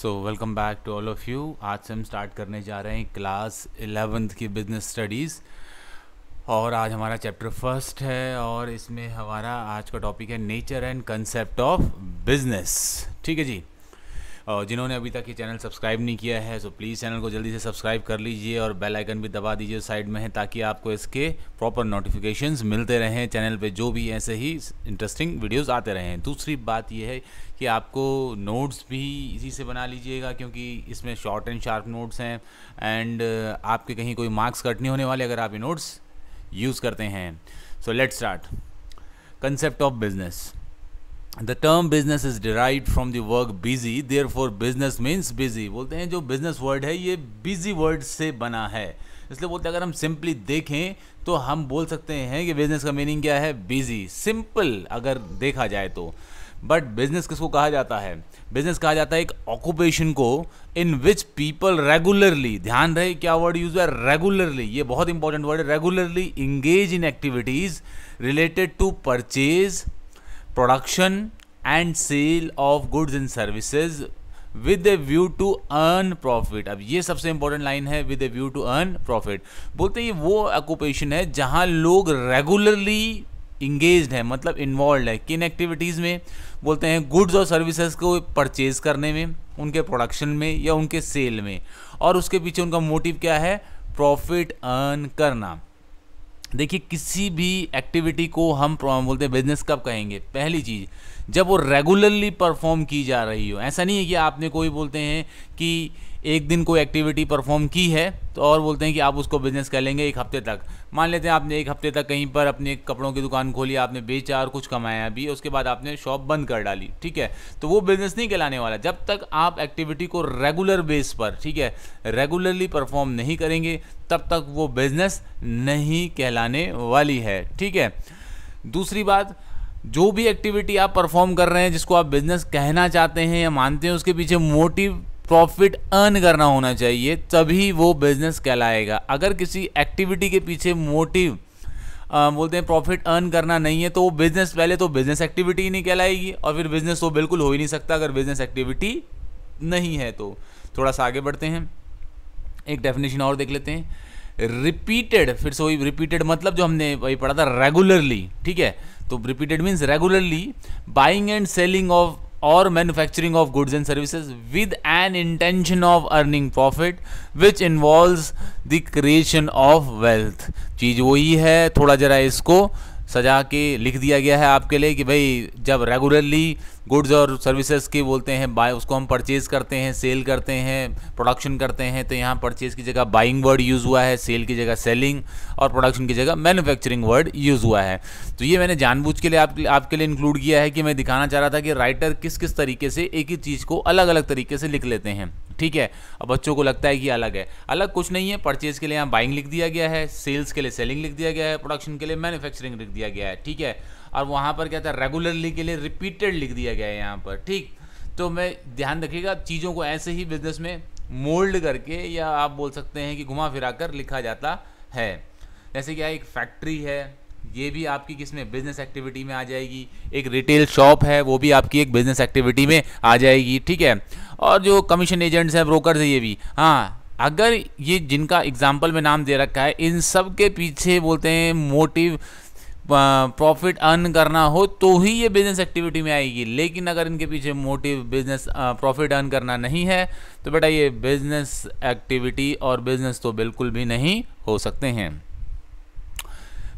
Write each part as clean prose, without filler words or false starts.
Welcome back to all of you. आज से हम स्टार्ट करने जा रहे हैं क्लास 11th की बिजनेस स्टडीज़ और आज हमारा चैप्टर फर्स्ट है और इसमें हमारा आज का टॉपिक है nature and concept of business. ठीक है जी। और जिन्होंने अभी तक ये चैनल सब्सक्राइब नहीं किया है सो प्लीज़ चैनल को जल्दी से सब्सक्राइब कर लीजिए और बेल आइकन भी दबा दीजिए साइड में है, ताकि आपको इसके प्रॉपर नोटिफिकेशंस मिलते रहें चैनल पे जो भी ऐसे ही इंटरेस्टिंग वीडियोस आते रहें। दूसरी बात ये है कि आपको नोट्स भी इसी से बना लीजिएगा, क्योंकि इसमें शॉर्ट एंड शार्प नोट्स हैं एंड आपके कहीं कोई मार्क्स कट नहीं होने वाले अगर आप ये नोट्स यूज़ करते हैं। So let's start. Concept of business. The term business is derived from the word busy, therefore business means busy। बोलते हैं जो business word है ये busy word से बना है, इसलिए बोलते हैं अगर हम सिंपली देखें तो हम बोल सकते हैं कि business का मीनिंग क्या है, busy। सिंपल अगर देखा जाए तो। बट बिजनेस किसको कहा जाता है? बिजनेस कहा जाता है एक ऑक्यूपेशन को इन विच पीपल रेगुलरली, ध्यान रहे क्या वर्ड यूज है, रेगुलरली, ये बहुत इंपॉर्टेंट वर्ड है, regularly engage in activities related to purchase, production and sale of goods and services with a view to earn profit. अब ये सबसे इंपॉर्टेंट लाइन है, with a view to earn profit. बोलते हैं ये वो ऑक्यूपेशन है जहां लोग रेगुलरली इंगेज्ड है, मतलब इन्वॉल्व है किन एक्टिविटीज़ में? बोलते हैं गुड्स और सर्विसेज को परचेज करने में, उनके प्रोडक्शन में या उनके सेल में, और उसके पीछे उनका मोटिव क्या है, प्रॉफिट अर्न करना। देखिए किसी भी एक्टिविटी को हम बोलते हैं बिजनेस कब कहेंगे? पहली चीज़ जब वो रेगुलरली परफॉर्म की जा रही हो। ऐसा नहीं है कि आपने कोई बोलते हैं कि एक दिन कोई एक्टिविटी परफॉर्म की है तो और बोलते हैं कि आप उसको बिजनेस कर लेंगे एक हफ्ते तक। मान लेते हैं आपने एक हफ्ते तक कहीं पर अपने कपड़ों की दुकान खोली, आपने बेचा और कुछ कमाया भी, उसके बाद आपने शॉप बंद कर डाली, ठीक है, तो वो बिजनेस नहीं कहलाने वाला जब तक आप एक्टिविटी को रेगुलर बेस पर, ठीक है, रेगुलरली परफॉर्म नहीं करेंगे तब तक वो बिजनेस नहीं कहलाने वाली है। ठीक है। दूसरी बात, जो भी एक्टिविटी आप परफॉर्म कर रहे हैं जिसको आप बिजनेस कहना चाहते हैं या मानते हैं, उसके पीछे मोटिव प्रॉफिट अर्न करना होना चाहिए, तभी वो बिजनेस कहलाएगा। अगर किसी एक्टिविटी के पीछे मोटिव बोलते हैं प्रॉफिट अर्न करना नहीं है तो वो बिजनेस, पहले तो बिजनेस एक्टिविटी ही नहीं कहलाएगी और फिर बिजनेस तो बिल्कुल हो ही नहीं सकता अगर बिजनेस एक्टिविटी नहीं है तो। थोड़ा सा आगे बढ़ते हैं, एक डेफिनेशन और देख लेते हैं। रिपीटेड, फिर से वही रिपीटेड मतलब जो हमने वही पढ़ा था, रेगुलरली, ठीक है, तो repeated means regularly buying and selling of or manufacturing of goods and services with an intention of earning profit which involves the creation of wealth। चीज़ वही है, थोड़ा जरा इसको सजा के लिख दिया गया है आपके लिए कि भाई जब रेगुलरली गुड्स और सर्विसेज की बोलते हैं बाय, उसको हम परचेज करते हैं, सेल करते हैं, प्रोडक्शन करते हैं, तो यहाँ परचेज की जगह बाइंग वर्ड यूज़ हुआ है, सेल की जगह सेलिंग और प्रोडक्शन की जगह मैन्युफैक्चरिंग वर्ड यूज़ हुआ है। तो ये मैंने जानबूझ के लिए आपके लिए इंक्लूड किया है कि मैं दिखाना चाह रहा था कि राइटर किस किस तरीके से एक ही चीज़ को अलग अलग तरीके से लिख लेते हैं। ठीक है। अब बच्चों को लगता है कि अलग है, अलग कुछ नहीं है। परचेज के लिए यहाँ बाइंग लिख दिया गया है, सेल्स के लिए सेलिंग लिख दिया गया है, प्रोडक्शन के लिए मैन्युफैक्चरिंग लिख दिया गया है, ठीक है, और वहाँ पर क्या था, रेगुलरली के लिए रिपीटेड लिख दिया गया है यहाँ पर। ठीक, तो मैं ध्यान रखिएगा चीज़ों को ऐसे ही बिजनेस में मोल्ड करके या आप बोल सकते हैं कि घुमा फिरा कर लिखा जाता है। जैसे क्या एक फैक्ट्री है, ये भी आपकी किसमें, बिजनेस एक्टिविटी में आ जाएगी। एक रिटेल शॉप है, वो भी आपकी एक बिजनेस एक्टिविटी में आ जाएगी, ठीक है। और जो कमीशन एजेंट्स हैं, ब्रोकर्स है, ये भी। हाँ, अगर ये जिनका एग्जाम्पल में नाम दे रखा है, इन सब के पीछे बोलते हैं मोटिव प्रॉफिट अर्न करना हो तो ही ये बिजनेस एक्टिविटी में आएगी। लेकिन अगर इनके पीछे मोटिव बिजनेस प्रॉफिट अर्न करना नहीं है तो बेटा ये बिजनेस एक्टिविटी और बिजनेस तो बिल्कुल भी नहीं हो सकते हैं।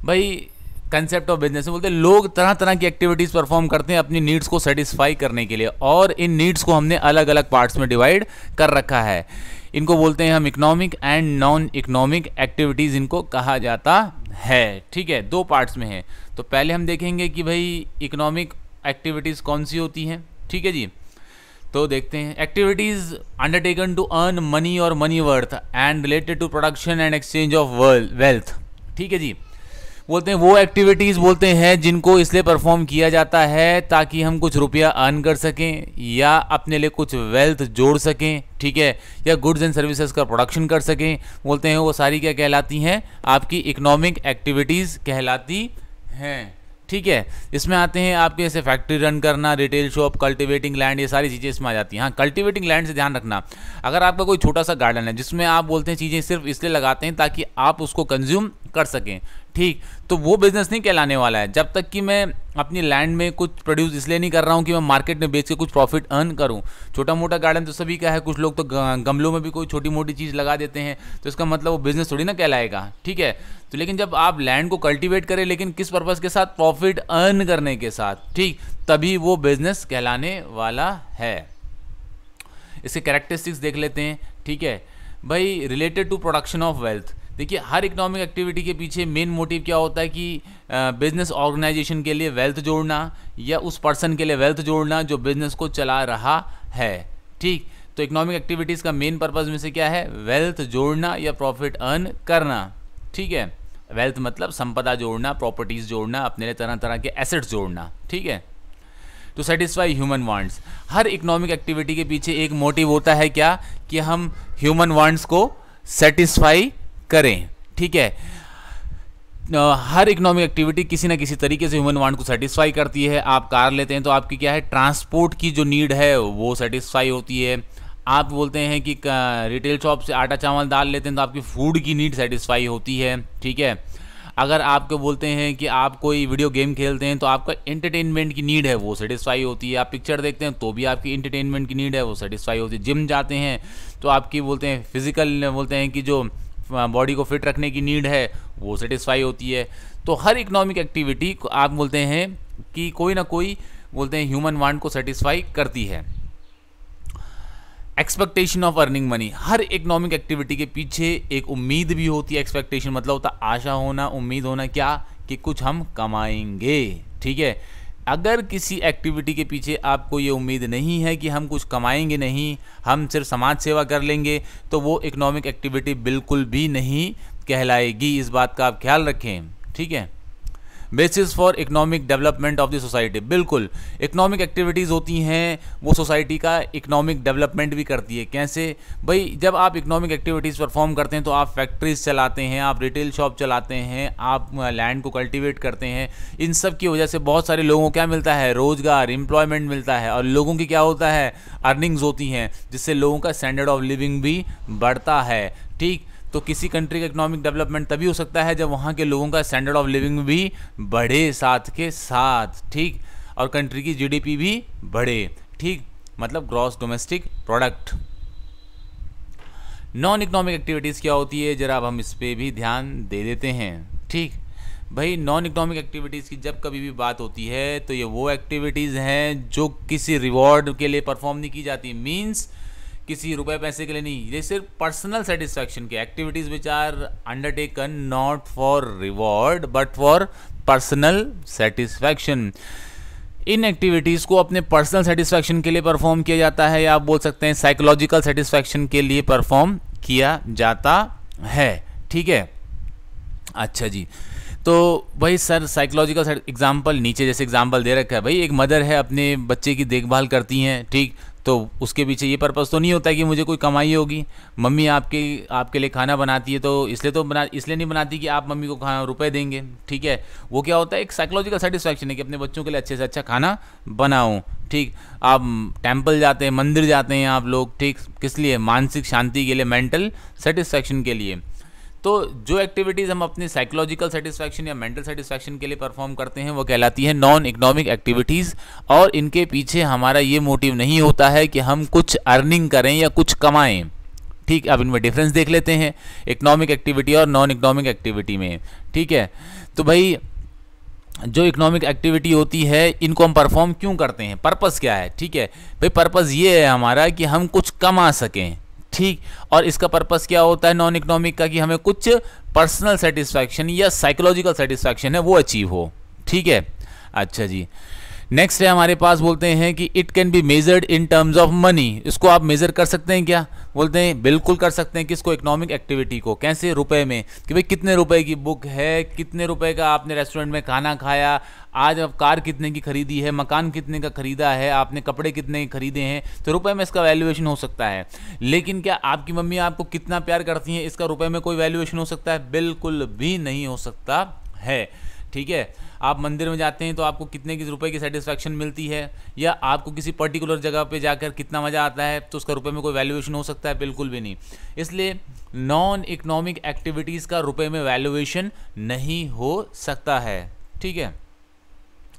भाई कंसेप्ट ऑफ बिजनेस में बोलते हैं लोग तरह तरह की एक्टिविटीज़ परफॉर्म करते हैं अपनी नीड्स को सेटिस्फाई करने के लिए, और इन नीड्स को हमने अलग अलग पार्ट्स में डिवाइड कर रखा है। इनको बोलते हैं हम economic and non economic activities इनको कहा जाता है। ठीक है, दो पार्ट्स में है। तो पहले हम देखेंगे कि भाई इकोनॉमिक एक्टिविटीज़ कौन सी होती हैं। ठीक है जी, तो देखते हैं। Activities undertaken to earn money और money worth and related to production and exchange of wealth. ठीक है जी, बोलते हैं वो एक्टिविटीज़ बोलते हैं जिनको इसलिए परफॉर्म किया जाता है ताकि हम कुछ रुपया अर्न कर सकें या अपने लिए कुछ वेल्थ जोड़ सकें, ठीक है, या गुड्स एंड सर्विसेज का प्रोडक्शन कर सकें। बोलते हैं वो सारी क्या कहलाती हैं, आपकी इकोनॉमिक एक्टिविटीज़ कहलाती हैं। ठीक है। इसमें आते हैं आपके जैसे फैक्ट्री रन करना, रिटेल शॉप, कल्टीवेटिंग लैंड, ये सारी चीज़ें इसमें आ जाती हैं। हाँ, कल्टीवेटिंग लैंड से ध्यान रखना, अगर आपका कोई छोटा सा गार्डन है जिसमें आप बोलते हैं चीज़ें सिर्फ इसलिए लगाते हैं ताकि आप उसको कंज्यूम कर सकें, ठीक, तो वो बिज़नेस नहीं कहलाने वाला है। जब तक कि मैं अपनी लैंड में कुछ प्रोड्यूस इसलिए नहीं कर रहा हूँ कि मैं मार्केट में बेच के कुछ प्रॉफिट अर्न करूँ। छोटा मोटा गार्डन तो सभी का है, कुछ लोग तो गमलों में भी कोई छोटी मोटी चीज़ लगा देते हैं, तो इसका मतलब वो बिज़नेस थोड़ी ना कहलाएगा, ठीक है। तो लेकिन जब आप लैंड को कल्टीवेट करें, लेकिन किस पर्पज़ के साथ, प्रॉफिट अर्न करने के साथ, ठीक, तभी वो बिज़नेस कहलाने वाला है। इसके कैरेक्टरिस्टिक्स देख लेते हैं, ठीक है भाई। Related to production of wealth, देखिए हर इकोनॉमिक एक्टिविटी के पीछे मेन मोटिव क्या होता है कि बिजनेस ऑर्गेनाइजेशन के लिए वेल्थ जोड़ना या उस पर्सन के लिए वेल्थ जोड़ना जो बिजनेस को चला रहा है, ठीक। तो इकोनॉमिक एक्टिविटीज़ का मेन पर्पज़ में से क्या है, वेल्थ जोड़ना या प्रॉफिट अर्न करना, ठीक है। वेल्थ मतलब संपदा जोड़ना, प्रॉपर्टीज़ जोड़ना, अपने लिए तरह तरह के एसेट्स जोड़ना, ठीक है। टू सेटिस्फाई ह्यूमन वांट्स, हर इकोनॉमिक एक्टिविटी के पीछे एक मोटिव होता है क्या, कि हम ह्यूमन वांट्स को सेटिस्फाई करें, ठीक है। हर इकोनॉमिक एक्टिविटी किसी ना किसी तरीके से ह्यूमन वांट को सेटिस्फाई करती है। आप कार लेते हैं तो आपकी क्या है, ट्रांसपोर्ट की जो नीड है वो सेटिस्फाई होती है। आप बोलते हैं कि रिटेल शॉप से आटा चावल दाल लेते हैं तो आपकी फूड की नीड सेटिस्फाई होती है, ठीक है। अगर आपको बोलते हैं कि आप कोई वीडियो गेम खेलते हैं तो आपका एंटरटेनमेंट की नीड है वो सेटिस्फाई होती है। आप पिक्चर देखते हैं तो भी आपकी एंटरटेनमेंट की नीड है वो सेटिस्फाई होती है। जिम जाते हैं तो आपकी बोलते हैं फिजिकल, बोलते हैं कि जो बॉडी को फिट रखने की नीड है वो सेटिस्फाई होती है। तो हर इकोनॉमिक एक्टिविटी को आप बोलते हैं कि कोई ना कोई बोलते हैं ह्यूमन वांट को सेटिस्फाई करती है। Expectation of earning money, her economic activity के पीछे एक उम्मीद भी होती है। एक्सपेक्टेशन मतलब होता है आशा होना, उम्मीद होना, क्या कि कुछ हम कमाएंगे, ठीक है। अगर किसी एक्टिविटी के पीछे आपको ये उम्मीद नहीं है कि हम कुछ कमाएंगे नहीं, हम सिर्फ समाज सेवा कर लेंगे, तो वो इकोनॉमिक एक्टिविटी बिल्कुल भी नहीं कहलाएगी। इस बात का आप ख्याल रखें, ठीक है। Basis for economic development of the society, बिल्कुल इकोनॉमिक एक्टिविटीज़ होती हैं वो सोसाइटी का इकोनॉमिक डेवलपमेंट भी करती है। कैसे भाई, जब आप इकोनॉमिक एक्टिविटीज़ परफॉर्म करते हैं तो आप फैक्ट्रीज चलाते हैं, आप रिटेल शॉप चलाते हैं, आप लैंड को कल्टीवेट करते हैं। इन सब की वजह से बहुत सारे लोगों को क्या मिलता है, रोज़गार, एम्प्लॉयमेंट मिलता है, और लोगों की क्या होता है, अर्निंग्स होती हैं, जिससे लोगों का स्टैंडर्ड ऑफ लिविंग भी बढ़ता है, ठीक। तो किसी कंट्री का इकोनॉमिक डेवलपमेंट तभी हो सकता है जब वहाँ के लोगों का स्टैंडर्ड ऑफ लिविंग भी बढ़े साथ के साथ, ठीक, और कंट्री की जीडीपी भी बढ़े, ठीक, मतलब gross domestic product. Non economic activities क्या होती है, जरा अब हम इस पर भी ध्यान दे देते हैं, ठीक भाई। नॉन इकोनॉमिक एक्टिविटीज़ की जब कभी भी बात होती है तो ये वो एक्टिविटीज़ हैं जो किसी रिवॉर्ड के लिए परफॉर्म नहीं की जाती, मीन्स किसी रुपए पैसे के लिए नहीं, ये सिर्फ पर्सनल सेटिस्फैक्शन के activities which are undertaken not for reward but for personal satisfaction. इन एक्टिविटीज़ को अपने पर्सनल सेटिस्फैक्शन के लिए परफॉर्म किया जाता है, या आप बोल सकते हैं साइकोलॉजिकल सेटिस्फैक्शन के लिए परफॉर्म किया जाता है, ठीक है। अच्छा जी, तो भाई सर साइकोलॉजिकल एग्जाम्पल नीचे जैसे एग्जाम्पल दे रखा है भाई, एक मदर है अपने बच्चे की देखभाल करती हैं, ठीक, तो उसके पीछे ये पर्पज़ तो नहीं होता है कि मुझे कोई कमाई होगी। मम्मी आपके लिए खाना बनाती है तो इसलिए नहीं बनाती कि आप मम्मी को रुपए देंगे, ठीक है। वो क्या होता है, एक साइकोलॉजिकल सेटिस्फैक्शन है कि अपने बच्चों के लिए अच्छे से अच्छा खाना बनाऊं, ठीक। आप टेम्पल जाते हैं, मंदिर जाते हैं आप लोग, ठीक, किस लिए, मानसिक शांति के लिए, मेंटल सेटिस्फैक्शन के लिए। तो जो एक्टिविटीज़ हम अपने साइकोलॉजिकल सेटिस्फैक्शन या मेंटल सेटिस्फैक्शन के लिए परफॉर्म करते हैं वो कहलाती है नॉन इकोनॉमिक एक्टिविटीज़, और इनके पीछे हमारा ये मोटिव नहीं होता है कि हम कुछ अर्निंग करें या कुछ कमाएं, ठीक। अब इनमें डिफरेंस देख लेते हैं इकोनॉमिक एक्टिविटी और नॉन इकोनॉमिक एक्टिविटी में, ठीक है। तो भाई जो इकोनॉमिक एक्टिविटी होती है इनको हम परफॉर्म क्यों करते हैं, पर्पस क्या है, ठीक है भाई। पर्पस ये है हमारा कि हम कुछ कमा सकें, ठीक, और इसका पर्पस क्या होता है नॉन इकोनॉमिक का, कि हमें कुछ पर्सनल सेटिस्फैक्शन या साइकोलॉजिकल सेटिस्फैक्शन है वो अचीव हो, ठीक है। अच्छा जी, नेक्स्ट है हमारे पास, बोलते हैं कि it can be measured in terms of money. इसको आप मेजर कर सकते हैं क्या, बोलते हैं बिल्कुल कर सकते हैं। किसको, इकोनॉमिक एक्टिविटी को, कैसे, रुपए में, कि भाई कितने रुपए की बुक है, कितने रुपए का आपने रेस्टोरेंट में खाना खाया, आज आप कार कितने की खरीदी है, मकान कितने का खरीदा है, आपने कपड़े कितने खरीदे हैं, तो रुपए में इसका वैल्यूएशन हो सकता है। लेकिन क्या आपकी मम्मी आपको कितना प्यार करती हैं, इसका रुपए में कोई वैल्यूएशन हो सकता है, बिल्कुल भी नहीं हो सकता है, ठीक है। आप मंदिर में जाते हैं तो आपको कितने की रुपए की सेटिस्फैक्शन मिलती है, या आपको किसी पर्टिकुलर जगह पे जाकर कितना मज़ा आता है, तो उसका रुपए में कोई वैल्यूएशन हो सकता है? बिल्कुल भी नहीं। इसलिए नॉन इकोनॉमिक एक्टिविटीज़ का रुपए में वैल्यूएशन नहीं हो सकता है, ठीक है।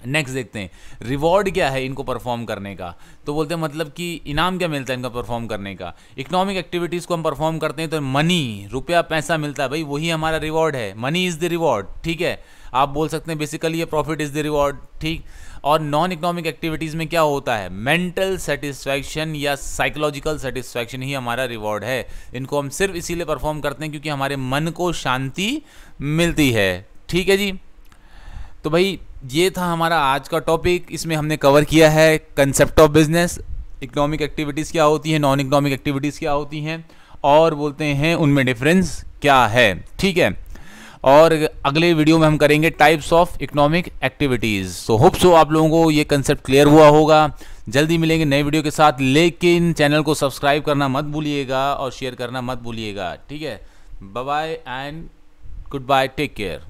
नेक्स्ट देखते हैं, रिवॉर्ड क्या है इनको परफॉर्म करने का। तो बोलते हैं मतलब कि इनाम क्या मिलता है इनका परफॉर्म करने का। इकोनॉमिक एक्टिविटीज़ को हम परफॉर्म करते हैं तो मनी, रुपया पैसा मिलता है भाई, वही हमारा रिवॉर्ड है। मनी इज़ द रिवॉर्ड, ठीक है। आप बोल सकते हैं बेसिकली ये प्रॉफिट इज़ द रिवॉर्ड, ठीक। और नॉन इकोनॉमिक एक्टिविटीज़ में क्या होता है, मेंटल सेटिस्फैक्शन या साइकोलॉजिकल सेटिस्फैक्शन ही हमारा रिवॉर्ड है। इनको हम सिर्फ इसीलिए परफॉर्म करते हैं क्योंकि हमारे मन को शांति मिलती है, ठीक है जी। तो भाई ये था हमारा आज का टॉपिक। इसमें हमने कवर किया है concept of business, economic activities क्या होती हैं, नॉन इकोनॉमिक एक्टिविटीज़ क्या होती हैं, और बोलते हैं उनमें डिफरेंस क्या है, ठीक है। और अगले वीडियो में हम करेंगे types of economic activities. So hope so आप लोगों को ये कंसेप्ट क्लियर हुआ होगा। जल्दी मिलेंगे नए वीडियो के साथ, लेकिन चैनल को सब्सक्राइब करना मत भूलिएगा और शेयर करना मत भूलिएगा, ठीक है। Bye bye and goodbye, take care.